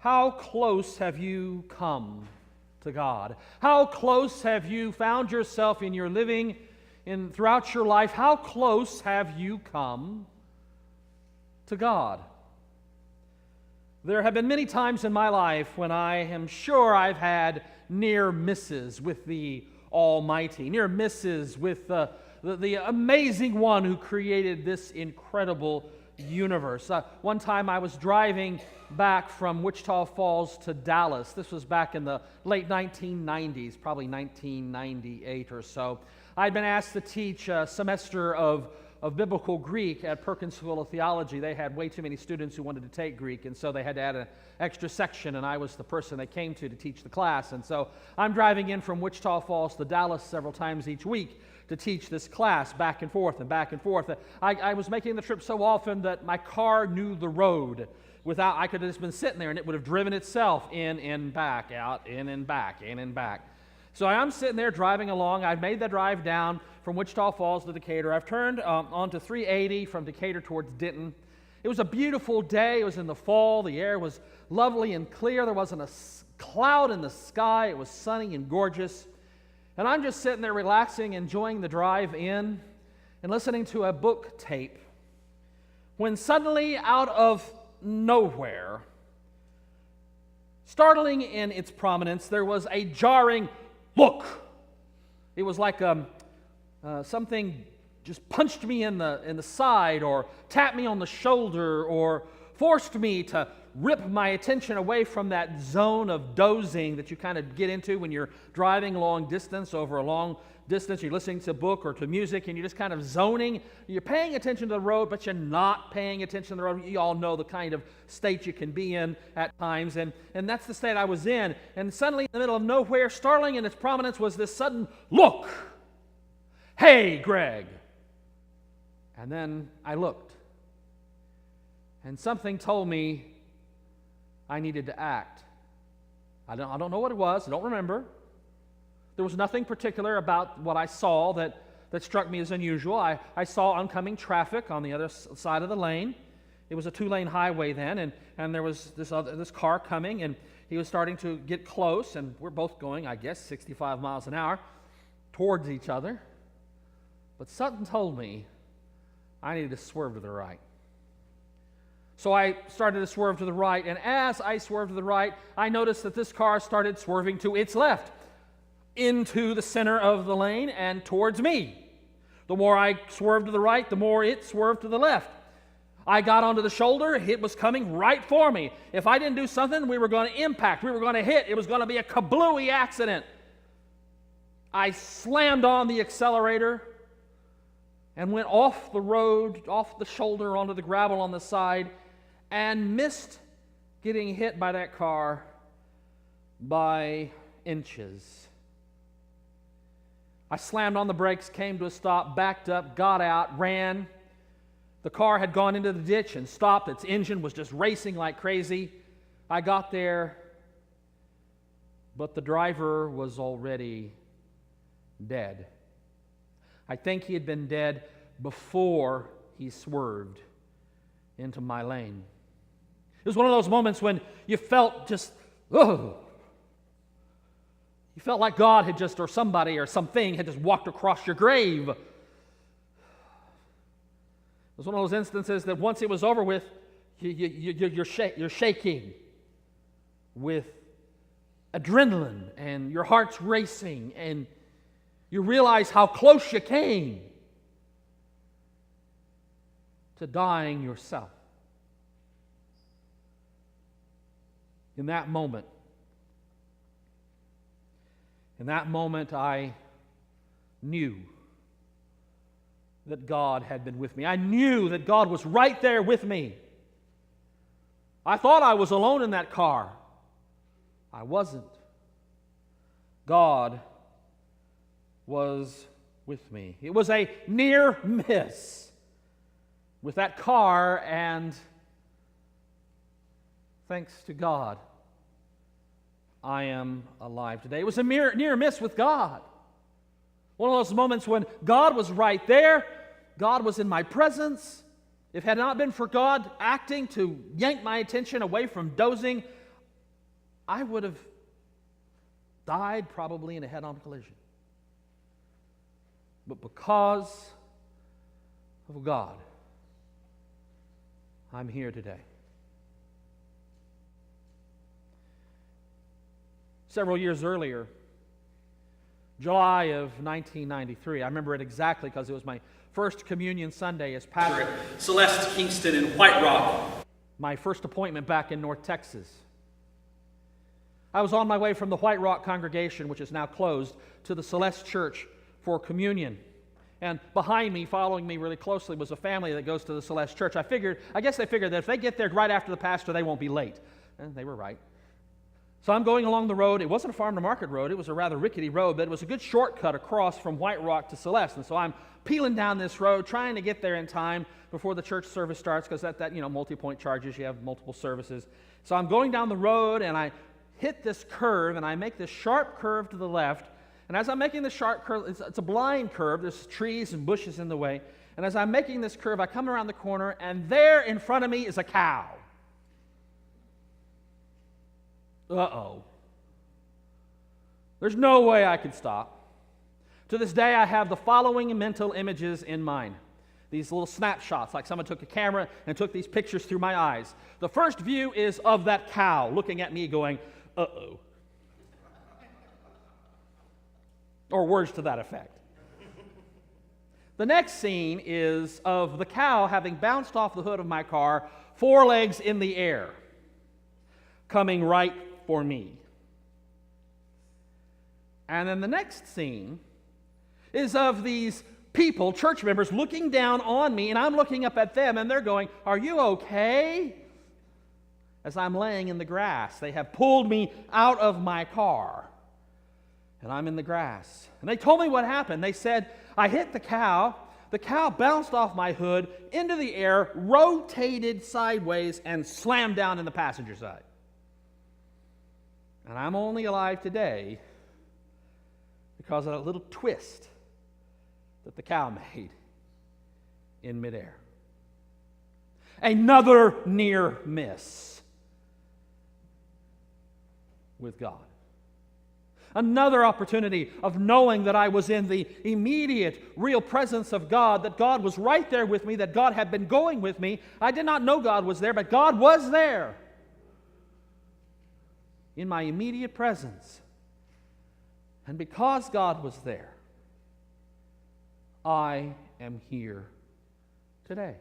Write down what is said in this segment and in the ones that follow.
How close have you come to God? How close have you found yourself in your living throughout your life? How close have you come to God? There have been many times in my life when I am sure I've had near misses with the Almighty, near misses with the amazing one who created this incredible universe. One time I was driving back from Wichita Falls to Dallas. This was back in the late 1990s, probably 1998 or so. I'd been asked to teach a semester of biblical Greek at Perkins School of Theology. They had way too many students who wanted to take Greek, and so they had to add an extra section, and I was the person they came to teach the class. And so I'm driving in from Wichita Falls to Dallas several times each week to teach this class back and forth and back and forth. I was making the trip so often that my car knew the road. I could have just been sitting there and it would have driven itself in and back, out, in and back, in and back. So I'm sitting there driving along. I've made the drive down from Wichita Falls to Decatur. I've turned onto 380 from Decatur towards Denton. It was a beautiful day. It was in the fall. The air was lovely and clear. There wasn't a cloud in the sky. It was sunny and gorgeous. And I'm just sitting there relaxing, enjoying the drive in and listening to a book tape, when suddenly, out of nowhere, startling in its prominence, there was a jarring look. It was like something just punched me in the side, or tapped me on the shoulder, or forced me to rip my attention away from that zone of dozing that you kind of get into when you're driving long distance. Over a long distance, you're listening to a book or to music, and you're just kind of zoning. You're paying attention to the road, but you're not paying attention to the road. You all know the kind of state you can be in at times, and that's the state I was in. And suddenly, in the middle of nowhere, startling in its prominence, was this sudden look. "Hey, Greg." And then I looked, and something told me I needed to act. I don't know what it was. I don't remember. There was nothing particular about what I saw that struck me as unusual. I saw oncoming traffic on the other side of the lane. It was a 2-lane highway then, and there was this car coming, and he was starting to get close, and we're both going, I guess, 65 miles an hour towards each other. But something told me I needed to swerve to the right. So I started to swerve to the right, and as I swerved to the right, I noticed that this car started swerving to its left, into the center of the lane and towards me. The more I swerved to the right, the more it swerved to the left. I got onto the shoulder. It was coming right for me. If I didn't do something, we were going to impact. We were going to hit. It was going to be a kablooey accident. I slammed on the accelerator and went off the road, off the shoulder, onto the gravel on the side, and missed getting hit by that car by inches. I slammed on the brakes, came to a stop, backed up, got out, ran. The car had gone into the ditch and stopped. Its engine was just racing like crazy. I got there, but the driver was already dead. I think he had been dead before he swerved into my lane. It was one of those moments when you felt just, oh. You felt like God had just, or somebody or something had just walked across your grave. It was one of those instances that once it was over with, you're shaking with adrenaline, and your heart's racing, and you realize how close you came to dying yourself. In that moment, I knew that God had been with me. I knew that God was right there with me. I thought I was alone in that car. I wasn't. God was with me. It was a near miss with that car, and thanks to God, I am alive today. It was a near miss with God. One of those moments when God was right there. God was in my presence. If it had not been for God acting to yank my attention away from dozing, I would have died probably in a head-on collision. But because of God, I'm here today. Several years earlier, July of 1993, I remember it exactly because it was my first communion Sunday as pastor at Celeste Kingston in White Rock. My first appointment back in North Texas. I was on my way from the White Rock congregation, which is now closed, to the Celeste Church for communion. And behind me, following me really closely, was a family that goes to the Celeste Church. I guess they figured that if they get there right after the pastor, they won't be late. And they were right. So I'm going along the road. It wasn't a farm-to-market road. It was a rather rickety road, but it was a good shortcut across from White Rock to Celeste. And so I'm peeling down this road, trying to get there in time before the church service starts, because that multi-point charges, you have multiple services. So I'm going down the road, and I hit this curve, and I make this sharp curve to the left. And as I'm making this sharp curve, it's a blind curve. There's trees and bushes in the way. And as I'm making this curve, I come around the corner, and there in front of me is a cow. Uh-oh. There's no way I could stop. To this day, I have the following mental images in mind. These little snapshots, like someone took a camera and took these pictures through my eyes. The first view is of that cow looking at me going, uh-oh. Or words to that effect. The next scene is of the cow having bounced off the hood of my car, forelegs in the air, coming right for me. And then the next scene is of these people, church members, looking down on me, and I'm looking up at them, and they're going, "Are you okay?" As I'm laying in the grass. They have pulled me out of my car, and I'm in the grass. And they told me what happened. They said, I hit the cow bounced off my hood into the air, rotated sideways, and slammed down in the passenger side. And I'm only alive today because of that little twist that the cow made in midair. Another near miss with God. Another opportunity of knowing that I was in the immediate, real presence of God, that God was right there with me, that God had been going with me. I did not know God was there, but God was there in my immediate presence. And because God was there, I am here today.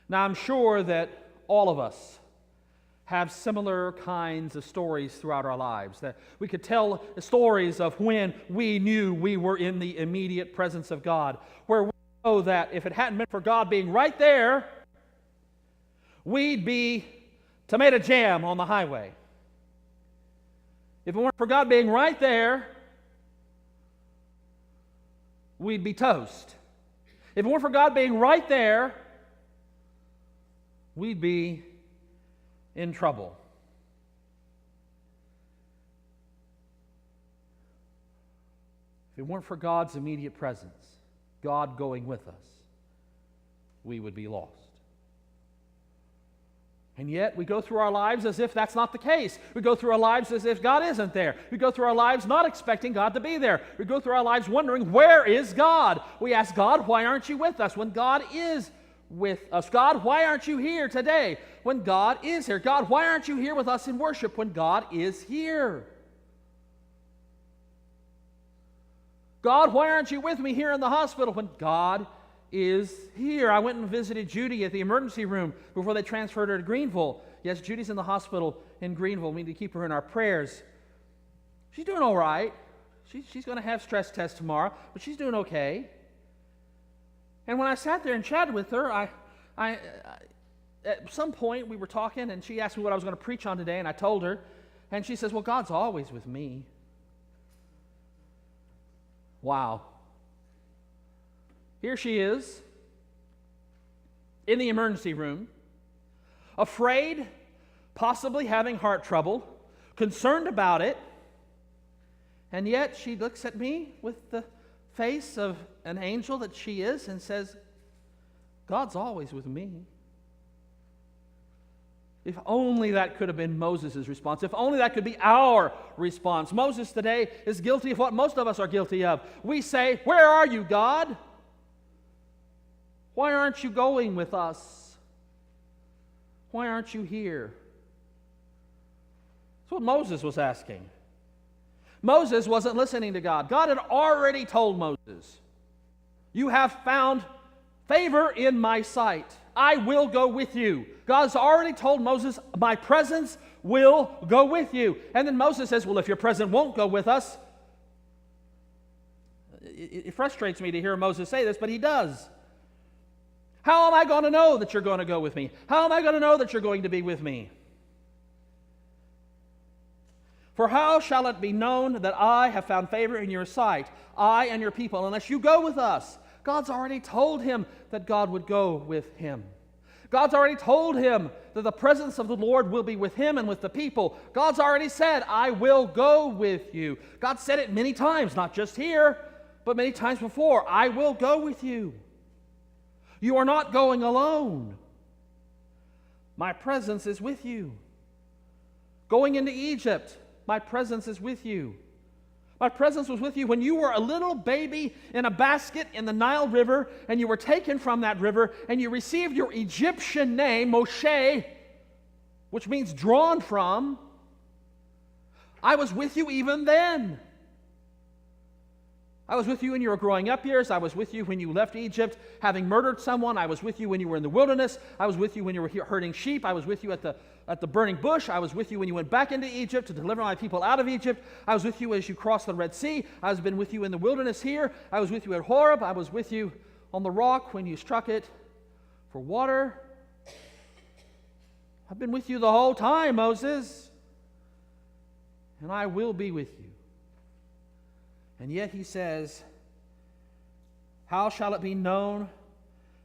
Now, I'm sure that all of us have similar kinds of stories throughout our lives, that we could tell stories of when we knew we were in the immediate presence of God, where we know that if it hadn't been for God being right there, we'd be tomato jam on the highway. If it weren't for God being right there, we'd be toast. If it weren't for God being right there, we'd be in trouble. If it weren't for God's immediate presence, God going with us, we would be lost. And yet, we go through our lives as if that's not the case. We go through our lives as if God isn't there. We go through our lives not expecting God to be there. We go through our lives wondering, where is God? We ask God, why aren't you with us when God is with us? God, why aren't you here today when God is here? God, why aren't you here with us in worship when God is here? God, why aren't you with me here in the hospital when God is here? I went and visited Judy at the emergency room before they transferred her to Greenville. Yes, Judy's in the hospital in Greenville. We need to keep her in our prayers. She's doing all right. She's going to have stress tests tomorrow, but she's doing okay. And when I sat there and chatted with her, I at some point we were talking, and she asked me what I was going to preach on today, and I told her, and she says, "Well, God's always with me." Wow. Here she is in the emergency room, afraid, possibly having heart trouble, concerned about it, and yet she looks at me with the face of an angel that she is and says, "God's always with me." If only that could have been Moses' response. If only that could be our response. Moses today is guilty of what most of us are guilty of. We say, "Where are you, God? Why aren't you going with us? Why aren't you here?" That's what Moses was asking. Moses wasn't listening to God. God had already told Moses, "You have found favor in my sight. I will go with you." God's already told Moses, "My presence will go with you." And then Moses says, "Well, if your presence won't go with us," it frustrates me to hear Moses say this, but he does. "How am I going to know that you're going to go with me? How am I going to know that you're going to be with me? For how shall it be known that I have found favor in your sight, I and your people, unless you go with us?" God's already told him that God would go with him. God's already told him that the presence of the Lord will be with him and with the people. God's already said, "I will go with you." God said it many times, not just here, but many times before. "I will go with you. You are not going alone. My presence is with you. Going into Egypt, my presence is with you. My presence was with you when you were a little baby in a basket in the Nile River, and you were taken from that river, and you received your Egyptian name, Moshe, which means drawn from. I was with you even then. I was with you when you were growing up years. I was with you when you left Egypt having murdered someone. I was with you when you were in the wilderness. I was with you when you were herding sheep. I was with you at the burning bush. I was with you when you went back into Egypt to deliver my people out of Egypt. I was with you as you crossed the Red Sea. I have been with you in the wilderness here. I was with you at Horeb. I was with you on the rock when you struck it for water. I've been with you the whole time, Moses, and I will be with you. And yet he says, "How shall it be known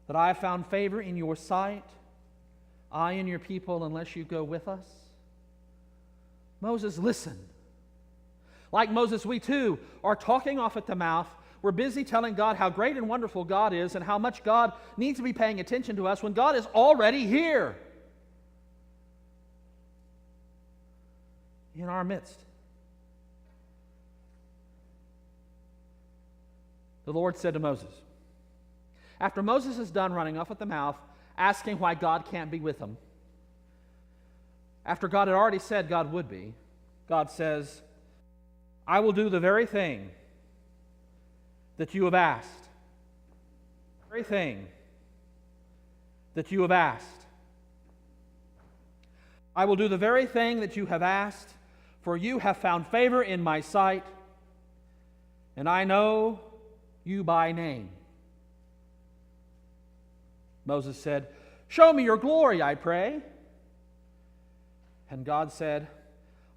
that I have found favor in your sight, I and your people, unless you go with us?" Moses, listen. Like Moses, we too are talking off at the mouth. We're busy telling God how great and wonderful God is and how much God needs to be paying attention to us when God is already here in our midst. The Lord said to Moses, after Moses is done running off at the mouth, asking why God can't be with him, after God had already said God would be, God says, "I will do the very thing that you have asked." The very thing that you have asked. "I will do the very thing that you have asked, for you have found favor in my sight, and I know you by name." Moses said, "Show me your glory, I pray." And God said,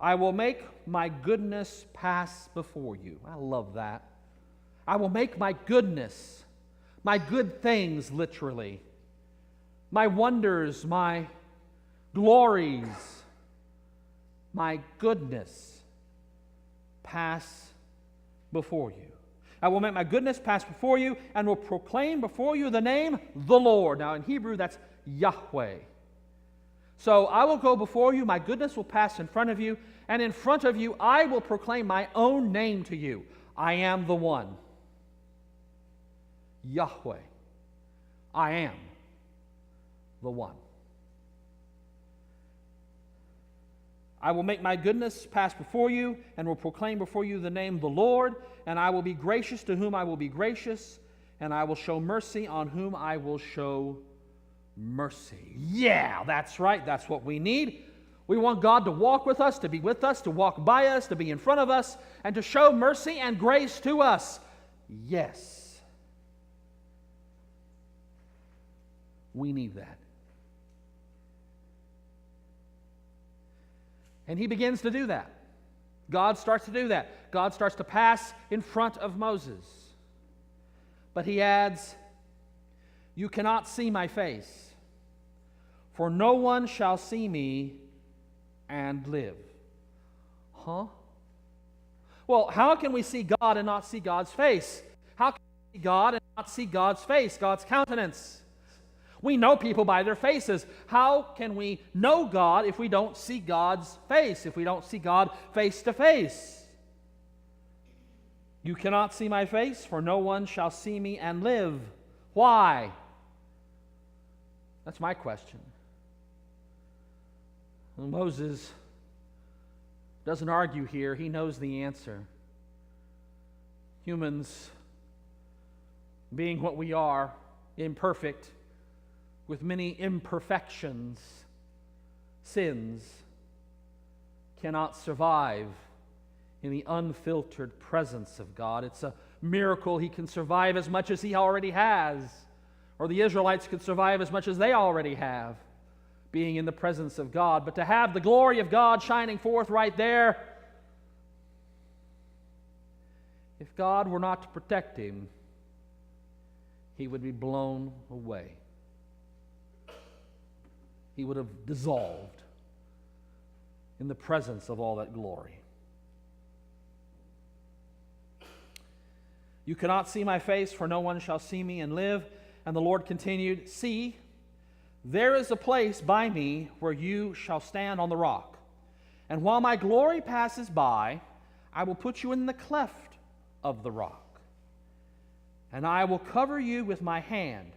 "I will make my goodness pass before you." I love that. I will make my goodness, my good things, literally, my wonders, my glories, my goodness pass before you. I will make my goodness pass before you and will proclaim before you the name, the Lord. Now in Hebrew, that's Yahweh. So I will go before you, my goodness will pass in front of you, and in front of you I will proclaim my own name to you. I am the one. Yahweh. I am the one. I will make my goodness pass before you and will proclaim before you the name the Lord, and I will be gracious to whom I will be gracious, and I will show mercy on whom I will show mercy. Yeah, that's right. That's what we need. We want God to walk with us, to be with us, to walk by us, to be in front of us, and to show mercy and grace to us. Yes. We need that. And he begins to do that. God starts to do that. God starts to pass in front of Moses. But he adds, "You cannot see my face, for no one shall see me and live." Huh? Well, how can we see God and not see God's face? How can we see God and not see God's face, God's countenance? We know people by their faces. How can we know God if we don't see God's face, if we don't see God face to face? You cannot see my face, for no one shall see me and live. Why? That's my question. Well, Moses doesn't argue here. He knows the answer. Humans, being what we are, imperfect, with many imperfections, sins, cannot survive in the unfiltered presence of God. It's a miracle he can survive as much as he already has, or the Israelites could survive as much as they already have, being in the presence of God. But to have the glory of God shining forth right there, if God were not to protect him, he would be blown away. He would have dissolved in the presence of all that glory. You cannot see my face, for no one shall see me and live. And the Lord continued, see, there is a place by me where you shall stand on the rock. And while my glory passes by, I will put you in the cleft of the rock. And I will cover you with my hand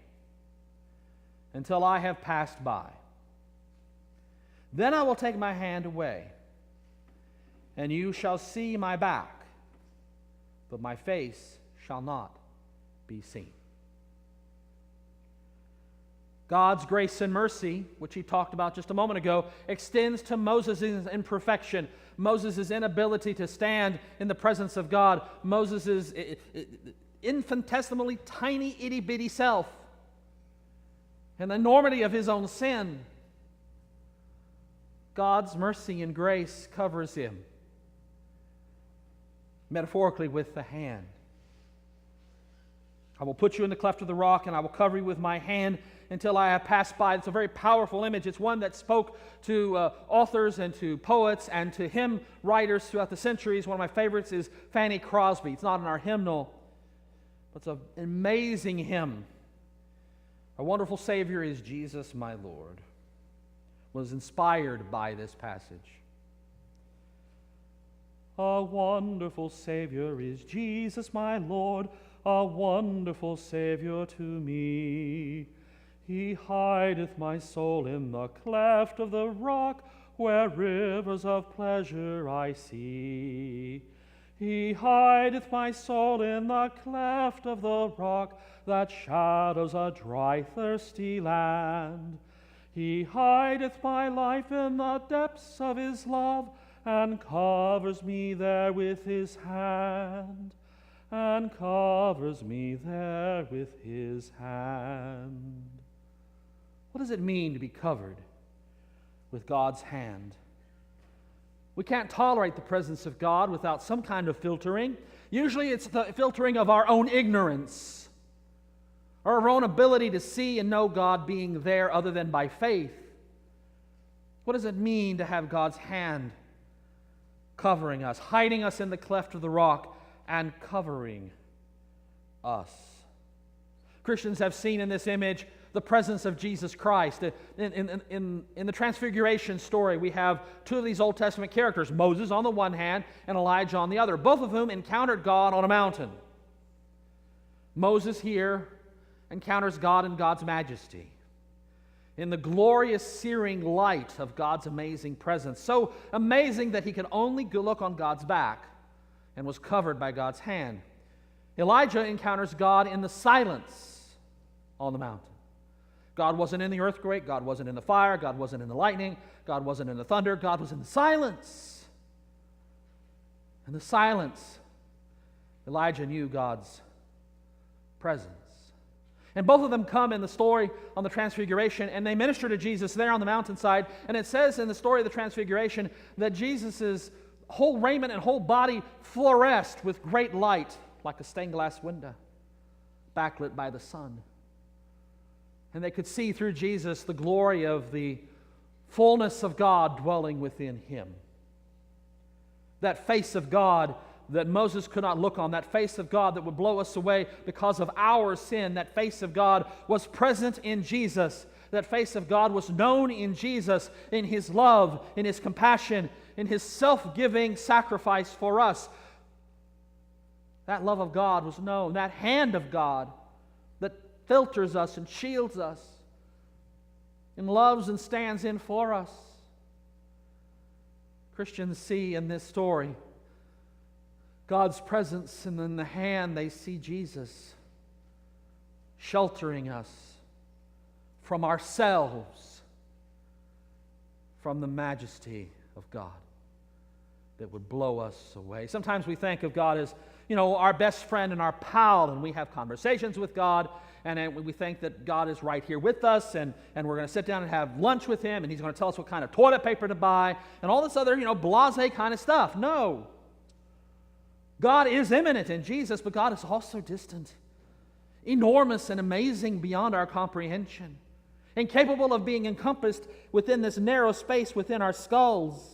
until I have passed by. Then I will take my hand away, and you shall see my back, but my face shall not be seen. God's grace and mercy, which he talked about just a moment ago, extends to Moses' imperfection, Moses' inability to stand in the presence of God, Moses' infinitesimally tiny, itty-bitty self, and the enormity of his own sin. God's mercy and grace covers him, metaphorically with the hand. I will put you in the cleft of the rock, and I will cover you with my hand until I have passed by. It's a very powerful image. It's one that spoke to authors and to poets and to hymn writers throughout the centuries. One of my favorites is Fanny Crosby. It's not in our hymnal, but it's an amazing hymn. Our wonderful Savior is Jesus, my Lord. Was inspired by this passage. A wonderful Savior is Jesus, my Lord, a wonderful Savior to me. He hideth my soul in the cleft of the rock, where rivers of pleasure I see. He hideth my soul in the cleft of the rock, that shadows a dry, thirsty land. He hideth my life in the depths of his love, and covers me there with his hand, and covers me there with his hand. What does it mean to be covered with God's hand? We can't tolerate the presence of God without some kind of filtering. Usually it's the filtering of our own ignorance, or our own ability to see and know God being there other than by faith. What does it mean to have God's hand covering us, hiding us in the cleft of the rock, and covering us? Christians have seen in this image the presence of Jesus Christ. In the Transfiguration story, we have two of these Old Testament characters, Moses on the one hand and Elijah on the other, both of whom encountered God on a mountain. Moses here encounters God in God's majesty, in the glorious searing light of God's amazing presence, so amazing that he could only look on God's back and was covered by God's hand. Elijah encounters God in the silence on the mountain. God wasn't in the earthquake, God wasn't in the fire, God wasn't in the lightning, God wasn't in the thunder, God was in the silence. In the silence, Elijah knew God's presence. And both of them come in the story on the Transfiguration, and they minister to Jesus there on the mountainside. And it says in the story of the Transfiguration that Jesus' whole raiment and whole body fluoresced with great light, like a stained glass window, backlit by the sun. And they could see through Jesus the glory of the fullness of God dwelling within him. That face of God that Moses could not look on, that face of God that would blow us away because of our sin, that face of God was present in Jesus. That face of God was known in Jesus, in His love, in His compassion, in His self-giving sacrifice for us. That love of God was known. That hand of God that filters us and shields us and loves and stands in for us. Christians see in this story God's presence, and in the hand they see Jesus sheltering us from ourselves, from the majesty of God that would blow us away. Sometimes we think of God as, our best friend and our pal, and we have conversations with God, and we think that God is right here with us, and we're going to sit down and have lunch with Him, and He's going to tell us what kind of toilet paper to buy, and all this other, blasé kind of stuff. No. God is immanent in Jesus, but God is also distant, enormous and amazing beyond our comprehension, incapable of being encompassed within this narrow space within our skulls.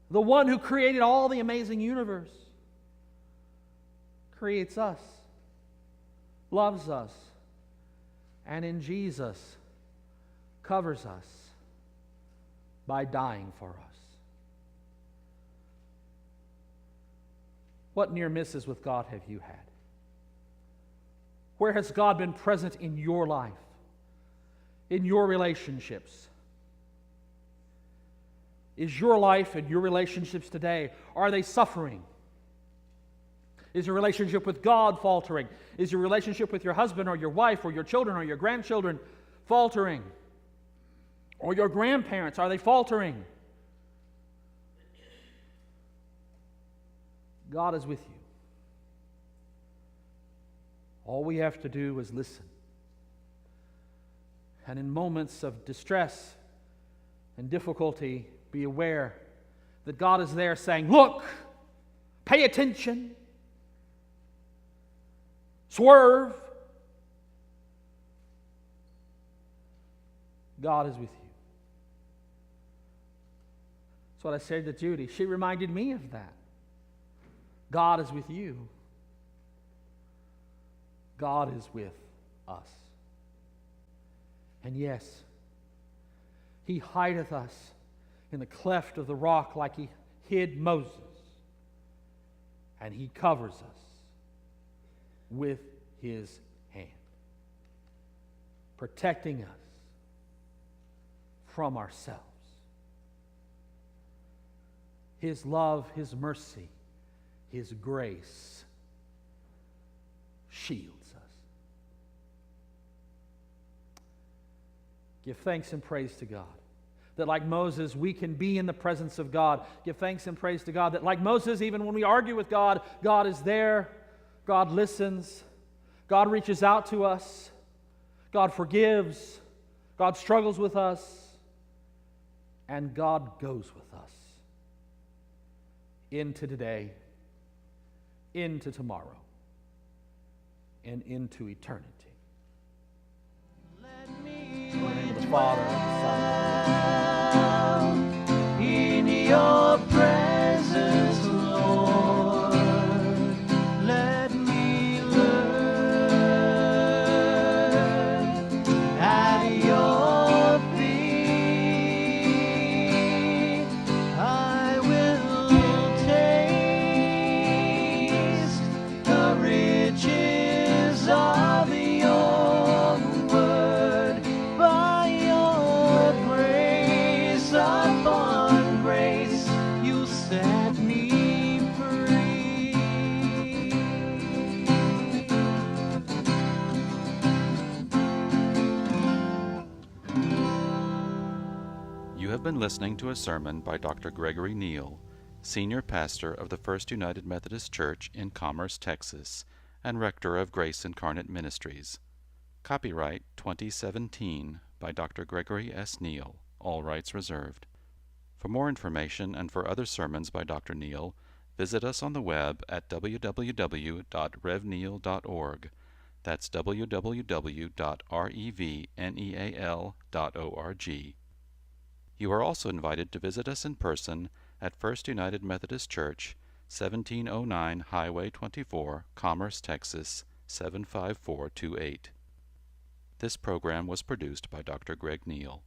The one who created all the amazing universe creates us, loves us, and in Jesus covers us by dying for us. What near misses with God have you had? Where has God been present in your life, in your relationships? Is your life and your relationships today, are they suffering? Is your relationship with God faltering? Is your relationship with your husband or your wife or your children or your grandchildren faltering? Or your grandparents, are they faltering? God is with you. All we have to do is listen. And in moments of distress and difficulty, be aware that God is there saying, look, pay attention, swerve. God is with you. That's what I said to Judy. She reminded me of that. God is with you. God is with us. And yes, He hideth us in the cleft of the rock like He hid Moses. And He covers us with His hand, protecting us from ourselves. His love, His mercy, His grace shields us. Give thanks and praise to God that like Moses, we can be in the presence of God. Give thanks and praise to God that like Moses, even when we argue with God, God is there. God listens. God reaches out to us. God forgives. God struggles with us. And God goes with us into today, into tomorrow, and into eternity. In the name of the Father, and the Son, in your presence, Lord, let me learn at your feet. I will taste the riches of your word. By your grace upon grace, you set me free. You have been listening to a sermon by Dr. Gregory Neal, Senior Pastor of the First United Methodist Church in Commerce, Texas, and Rector of Grace Incarnate Ministries. Copyright 2017 by Dr. Gregory S. Neal, all rights reserved. For more information and for other sermons by Dr. Neal, visit us on the web at www.revneal.org. That's www.revneal.org. You are also invited to visit us in person at First United Methodist Church, 1709 Highway 24, Commerce, Texas, 75428. This program was produced by Dr. Greg Neal.